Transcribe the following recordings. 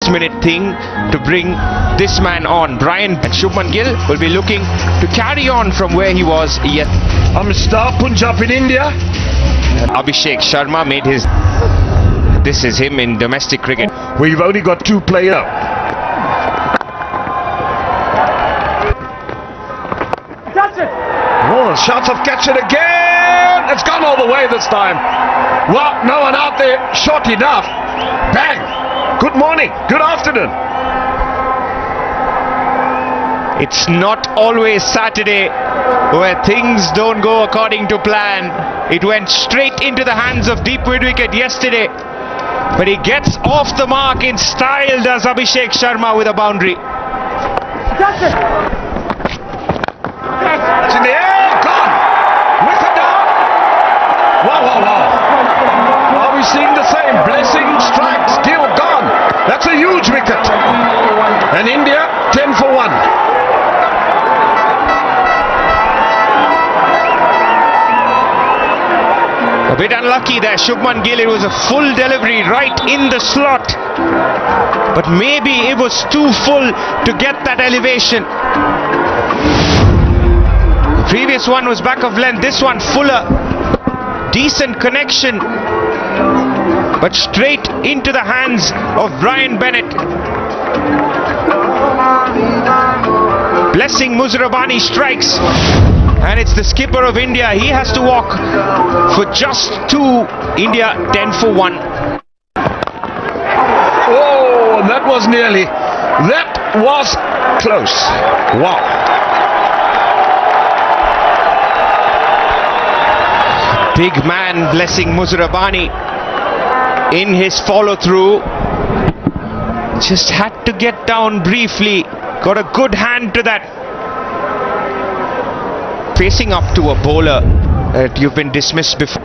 last-minute thing to bring this man on. Shubman Gill will be looking to carry on from where he was yet. I'm Star Punjab in India. Abhishek Sharma made his... This is him in domestic cricket. We've only got 2 players. Oh, shots of catch it again. It's gone all the way this time. Well, no one out there. Short enough. Bang. Good morning. Good afternoon. It's not always Saturday where things don't go according to plan. It went straight into the hands of deep mid-wicket yesterday. But he gets off the mark in style, does Abhishek Sharma, with a boundary. It's in the air. Gone. Wicket down. Wow, wow, wow. Are we seeing the same? Blessing, strike, skill, gone. That's a huge wicket. And India, 10 for 1. A bit unlucky there, Shubman Gill. It was a full delivery right in the slot. But maybe it was too full to get that elevation. The previous one was back of length. This one fuller. Decent connection. But straight into the hands of Brian Bennett. Blessing Muzarabani strikes. And it's the skipper of India. He has to walk for just 2. India 10 for 1. Oh, that was nearly. That was close. Wow. Big man Blessing Muzarabani in his follow-through. Just had to get down briefly. Got a good hand to that. Facing up to a bowler that you've been dismissed before.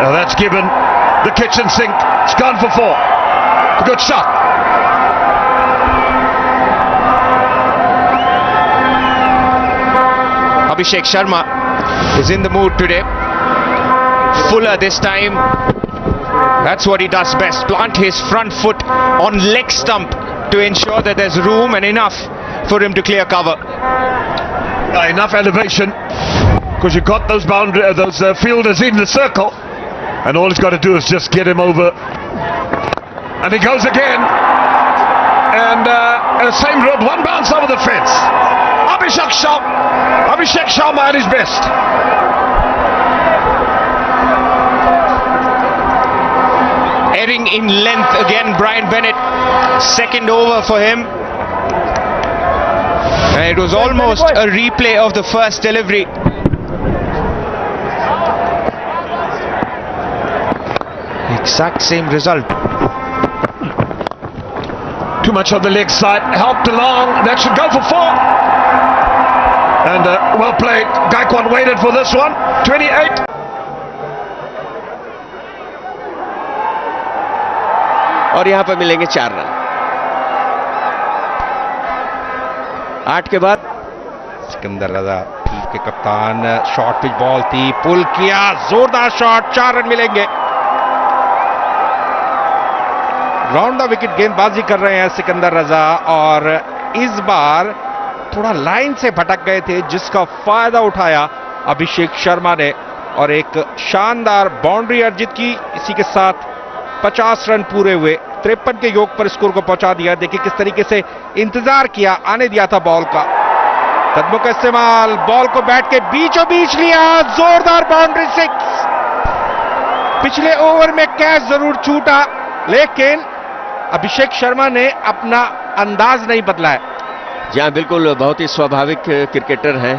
Now that's given the kitchen sink. It's gone for 4. A good shot. Abhishek Sharma is in the mood today. Fuller this time. That's what he does best. Plant his front foot on leg stump to ensure that there's room and enough for him to clear cover. Enough elevation, because you've got those fielders in the circle, and all he's got to do is just get him over. And he goes again, and same road, 1 bounce over the fence. Abhishek Sharma at his best. Erring in length again, Brian Bennett. Second over for him. And it was almost a replay of the first delivery. Exact same result. Too much on the leg side, helped along. That should go for 4. And well played. Gaikwad waited for this one. 28. और यहाँ पर मिलेंगे 4 run. 8 के बाद सिकंदर रजा team के कप्तान, short pitch ball थी, पुल किया, जोरदार शॉट, 4 रन मिलेंगे। राउंड द विकेट गेंदबाजी कर रहे हैं सिकंदर रजा, और इस बार थोड़ा लाइन से भटक गए थे, जिसका फायदा उठाया अभिषेक शर्मा ने और एक शानदार बाउंड्री अर्जित की। इसी के साथ 50 रन पूरे हुए, 53 के योग पर स्कोर को पहुंचा दिया। देखिए किस तरीके से इंतजार किया, आने दिया था बॉल का। कदमों का इस्तेमाल, बॉल को बैट के बीचों बीच लिया, जोरदार बाउंड्री 6। पिछले ओवर में कैच जरूर छूटा, लेकिन अभिषेक शर्मा ने अपना अंदाज नहीं बदला है। जी हाँ, बिल्कुल, बहुत ही स्वाभाविक क्रिकेटर हैं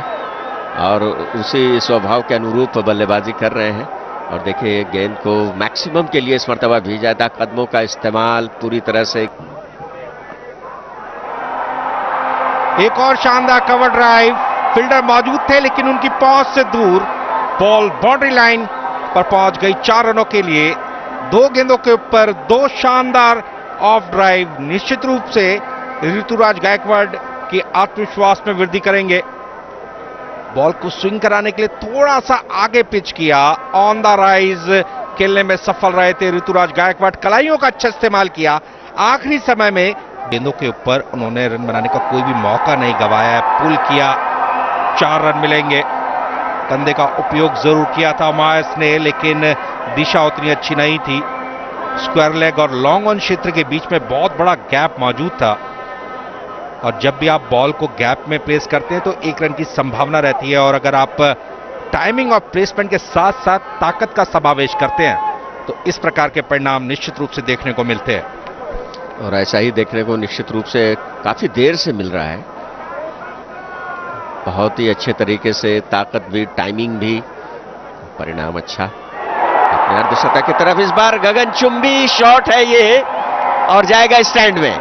और उसी स्वभाव के अनुरूप बल्लेबाजी कर रहे हैं। और देखिए गेंद को मैक्सिमम के लिए इस मर्तबा भेजा था, कदमों का इस्तेमाल पूरी तरह से। एक और शानदार कवर ड्राइव, फील्डर मौजूद थे लेकिन उनकी पहुंच से दूर, बॉल बाउंड्री लाइन पर पहुंच गई 4 रनों के लिए। 2 गेंदों के ऊपर 2 शानदार ऑफ ड्राइव निश्चित रूप से ऋतुराज गायकवाड़ के आत्मविश्वास में वृद्धि करेंगे। बॉल को स्विंग कराने के लिए थोड़ा सा आगे पिच किया, ऑन द राइज खेलने में सफल रहे थे ऋतुराज गायकवाड़। कलाइयों का अच्छा इस्तेमाल किया, आखिरी समय में गेंदों के ऊपर उन्होंने रन बनाने का कोई भी मौका नहीं गवाया है। पुल किया, 4 रन मिलेंगे। कंधे का उपयोग जरूर किया था मायस ने, लेकिन दिशा उतनी अच्छी नहीं थी। स्क्वायर लेग और लॉन्ग ऑन क्षेत्र के बीच में बहुत बड़ा गैप मौजूद था, और जब भी आप बॉल को गैप में प्लेस करते हैं तो 1 रन की संभावना रहती है, और अगर आप टाइमिंग और प्लेसमेंट के साथ साथ ताकत का समावेश करते हैं तो इस प्रकार के परिणाम निश्चित रूप से देखने को मिलते हैं। और ऐसा ही देखने को निश्चित रूप से काफी देर से मिल रहा है। बहुत ही अच्छे तरीके से ताकत भी, टाइमिंग भी, परिणाम अच्छा। अपने अर्धशतक की तरफ इस बार गगनचुंबी शॉट है ये, और जाएगा स्टैंड में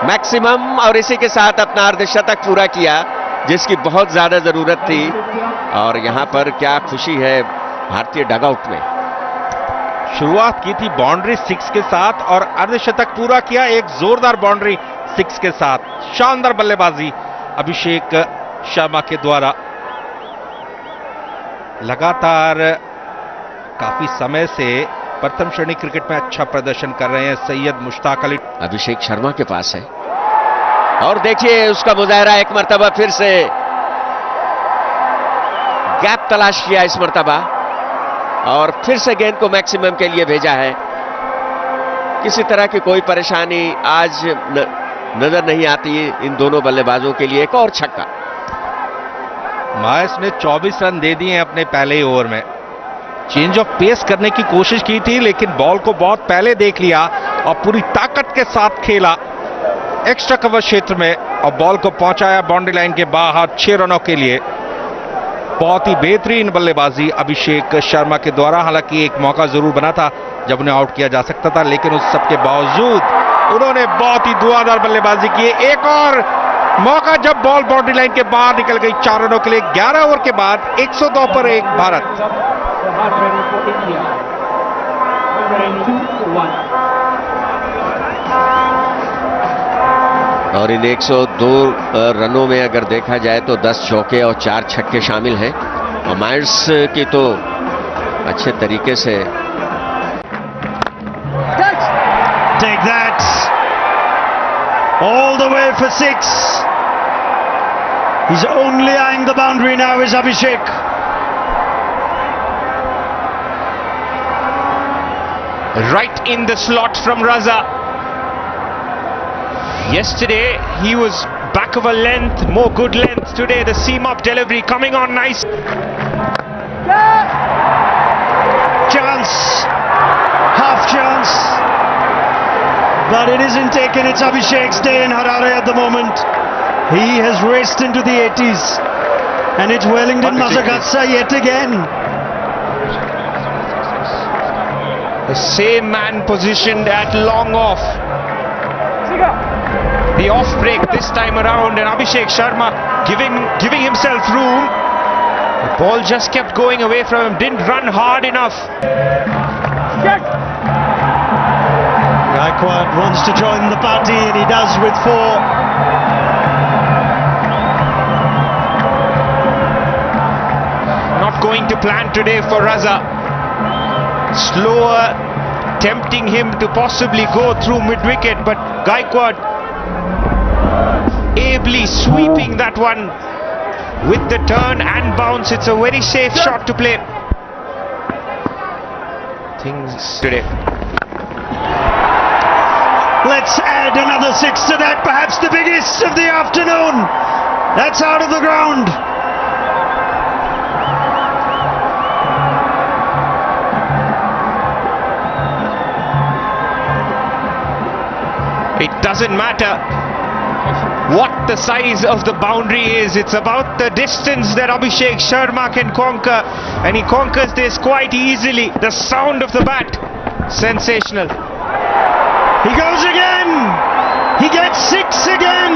मैक्सिमम, और इसी के साथ अपना अर्धशतक पूरा किया जिसकी बहुत ज्यादा जरूरत थी। और यहां पर क्या खुशी है भारतीय डगआउट में। शुरुआत की थी बाउंड्री 6 के साथ और अर्धशतक पूरा किया एक जोरदार बाउंड्री 6 के साथ। शानदार बल्लेबाजी अभिषेक शर्मा के द्वारा। लगातार काफी समय से प्रथम श्रेणी क्रिकेट में अच्छा प्रदर्शन कर रहे हैं सैयद मुश्ताक अली। अभिषेक शर्मा के पास है, और देखिए उसका मुजाहरा एक मर्तबा फिर से, गैप तलाश किया इस मर्तबा, और फिर से गेंद को मैक्सिमम के लिए भेजा है। किसी तरह की कोई परेशानी आज नजर नहीं आती इन दोनों बल्लेबाजों के लिए। एक और छक्का। मायस ने 24 रन दे दिए अपने पहले ही ओवर में। चेंज ऑफ पेस करने की कोशिश की थी, लेकिन बॉल को बहुत पहले देख लिया और पूरी ताकत के साथ खेला एक्स्ट्रा कवर क्षेत्र में, और बॉल को पहुंचाया बाउंड्री लाइन के बाहर 6 रनों के लिए। बहुत ही बेहतरीन बल्लेबाजी अभिषेक शर्मा के द्वारा। हालांकि एक मौका जरूर बना था जब उन्हें आउट किया जा सकता था, लेकिन उस सब के बावजूद उन्होंने बहुत ही धुआंधार बल्लेबाजी की। एक और मौका जब बॉल बाउंड्री लाइन के बाहर निकल गई 4 रनों के लिए। 11 ओवर के बाद 102 पर 1 भारत। और इन 102 रनों में अगर देखा जाए तो 10 चौके और 4 छक्के शामिल हैं, और मायर्स की तो अच्छे तरीके से। Take that! All the way for 6. He's only eyeing the boundary now is Abhishek. Right in the slot from Raza. Yesterday he was back of a length, more good length. Today the seam up delivery coming on nice. Chance, half chance, but it isn't taken. It's Abhishek's day in Harare at the moment. He has raced into the 80s, and it's Wellington Mazaghatsa yet again. The same man positioned at long off. The off break this time around, and Abhishek Sharma giving himself room. The ball just kept going away from him, didn't run hard enough. Gaikwad wants to join the party, and he does with 4. Not going to plan today for Raza. Slower, tempting him to possibly go through mid-wicket, but Gaikwad ably sweeping that one with the turn and bounce. It's a very safe shot to play. Things today. Let's add another 6 to that, perhaps the biggest of the afternoon. That's out of the ground. It doesn't matter what the size of the boundary is. It's about the distance that Abhishek Sharma can conquer, and he conquers this quite easily. The sound of the bat, sensational. He goes again. He gets 6 again.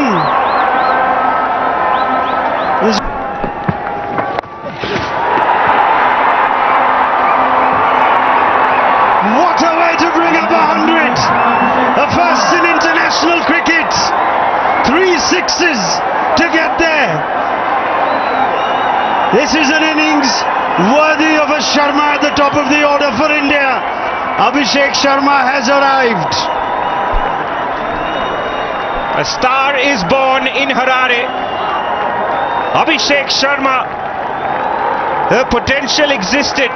What a way to bring up 100. A first in international cricket. 3 sixes to get there. This is an innings worthy of a Sharma at the top of the order for India. Abhishek Sharma has arrived. A star is born in Harare. Abhishek Sharma. The potential existed.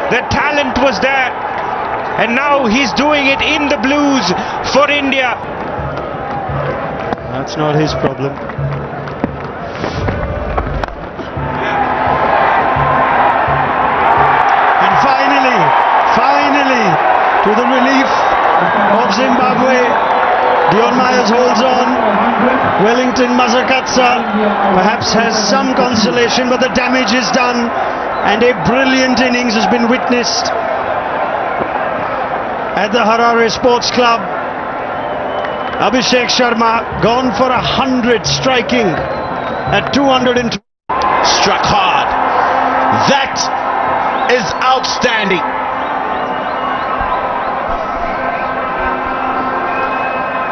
The talent was there. And now he's doing it in the blues for India. That's not his problem. And finally, to the relief of Zimbabwe, Dion Myers holds on. Wellington Mazakatsa perhaps has some consolation, but the damage is done, and a brilliant innings has been witnessed at the Harare Sports Club. Abhishek Sharma gone for 100, striking at 200. Struck hard. That is outstanding.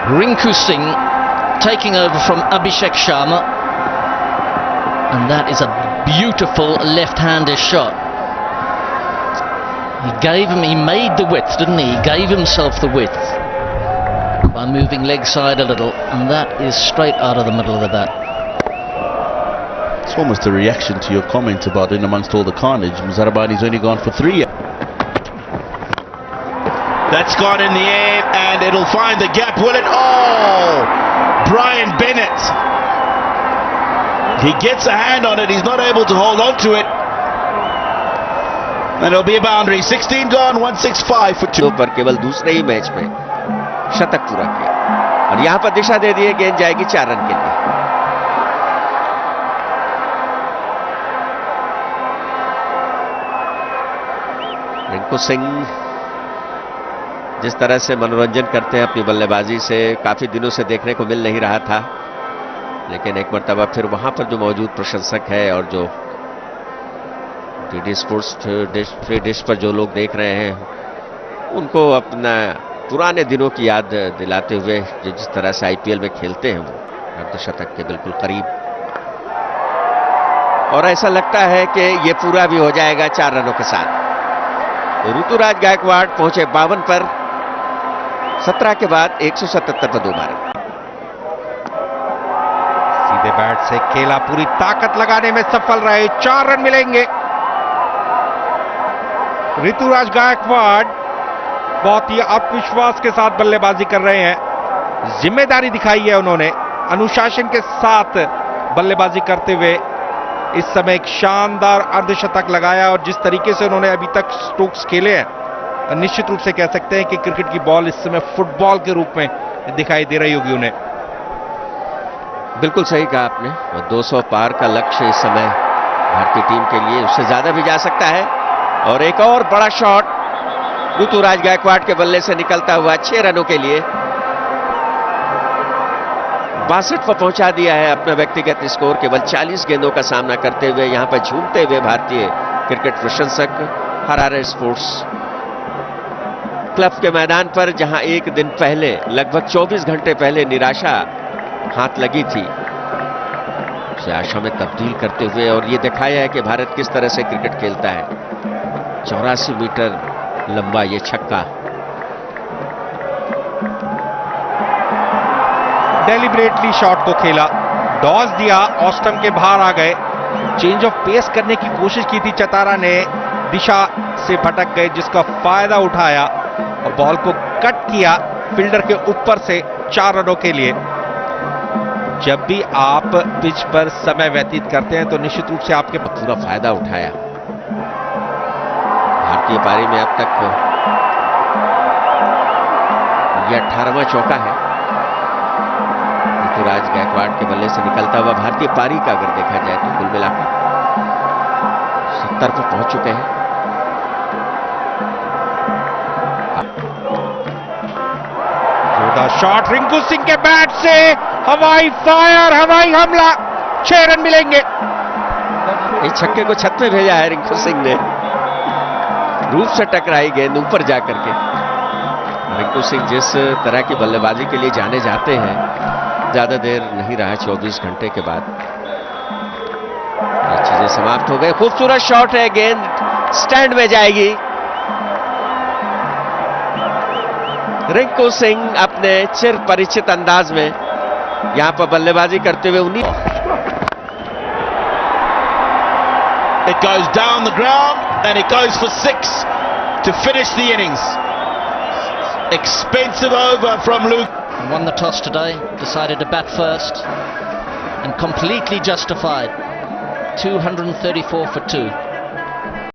Rinku Singh taking over from Abhishek Sharma, and that is a beautiful left-handed shot. He made the width, didn't he? He gave himself the width by moving leg side a little, and that is straight out of the middle of the bat. It's almost a reaction to your comment about in amongst all the carnage. Muzarabani's only gone for 3. That's gone in the air and it'll find the gap, will it? Oh! Brian Bennett. He gets a hand on it, he's not able to hold on to it. And it'll be a boundary. 16 gone, 165 for 2. पर केवल दूसरे ही match में शतक पूरा किया, और यहां पर दिशा दे दी है, गेंद जाएगी 4 रन के लिए। रिंकू सिंह जिस तरह से मनोरंजन करते हैं अपनी बल्लेबाजी से, काफी दिनों से देखने को मिल नहीं रहा था, लेकिन एक मर्तबा फिर वहां पर जो मौजूद प्रशंसक है और जो डीडी स्पोर्ट्स फ्री डिश पर जो लोग देख रहे हैं, उनको अपना पुराने दिनों की याद दिलाते हुए जिस तरह से आईपीएल में खेलते हैं वो अर्धशतक के बिल्कुल करीब, और ऐसा लगता है कि ये पूरा भी हो जाएगा 4 रनों के साथ। ऋतुराज गायकवाड़ पहुंचे 52 पर, 17 के बाद 177 पर 2 मारे। सीधे बैट से खेला, पूरी ताकत लगाने में सफल रहे, 4 रन मिलेंगे। ऋतुराज गायकवाड़ बहुत ही आत्मविश्वास के साथ बल्लेबाजी कर रहे हैं, जिम्मेदारी दिखाई है उन्होंने, अनुशासन के साथ बल्लेबाजी करते हुए इस समय एक शानदार अर्धशतक लगाया, और जिस तरीके से उन्होंने अभी तक स्ट्रोक्स खेले हैं, निश्चित रूप से कह सकते हैं कि क्रिकेट की बॉल इस समय फुटबॉल के रूप में दिखाई दे रही होगी उन्हें। बिल्कुल सही कहा आपने, और 200 पार का लक्ष्य इस समय भारतीय टीम के लिए, उससे ज्यादा भी जा सकता है। और एक और बड़ा शॉट ऋतुराज गायकवाड़ के बल्ले से निकलता हुआ 6 रनों के लिए 62 पर पहुंचा दिया है अपना व्यक्तिगत स्कोर। केवल 40 गेंदों का सामना करते हुए यहां पर झूमते हुए भारतीय क्रिकेट प्रशंसक हरारे स्पोर्ट्स क्लब के मैदान पर, जहां एक दिन पहले लगभग 24 घंटे पहले निराशा हाथ लगी थी, उसे आशा में तब्दील करते हुए, और ये दिखाया है कि भारत किस तरह से क्रिकेट खेलता है। 84 मीटर लंबा ये छक्का, डेलिबरेटली शॉट को खेला, डॉज दिया, ऑस्टम के बाहर आ गए, चेंज ऑफ पेस करने की कोशिश की थी चतारा ने, दिशा से भटक गए, जिसका फायदा उठाया और बॉल को कट किया फील्डर के ऊपर से 4 रनों के लिए। जब भी आप पिच पर समय व्यतीत करते हैं तो निश्चित रूप से आपके पूरा फायदा उठाया। भारतीय पारी में अब तक यह 18वां चौका है ऋतुराज गायकवाड़ के बल्ले से निकलता हुआ भारतीय पारी का। अगर देखा जाए तो कुल मिलाकर 70 पर पहुंच चुके हैं। शॉट रिंकू सिंह के बैट से, हवाई फायर, हवाई हमला, 6 रन मिलेंगे। इस छक्के को छत में भेजा है रिंकू सिंह ने, रूप से टकराई गेंद ऊपर जाकर के। रिंकू सिंह जिस तरह की बल्लेबाजी के लिए जाने जाते हैं, ज्यादा देर नहीं रहा, 24 घंटे के बाद ये चीजें समाप्त हो गई। खूबसूरत शॉट है, गेंद स्टैंड में जाएगी। रिंकू सिंह अपने चिर परिचित अंदाज में यहां पर बल्लेबाजी करते हुए 19। It goes down the ground and it goes for 6 to finish the innings. Expensive over from Luke. Won the toss today, decided to bat first, and completely justified. 234 for 2.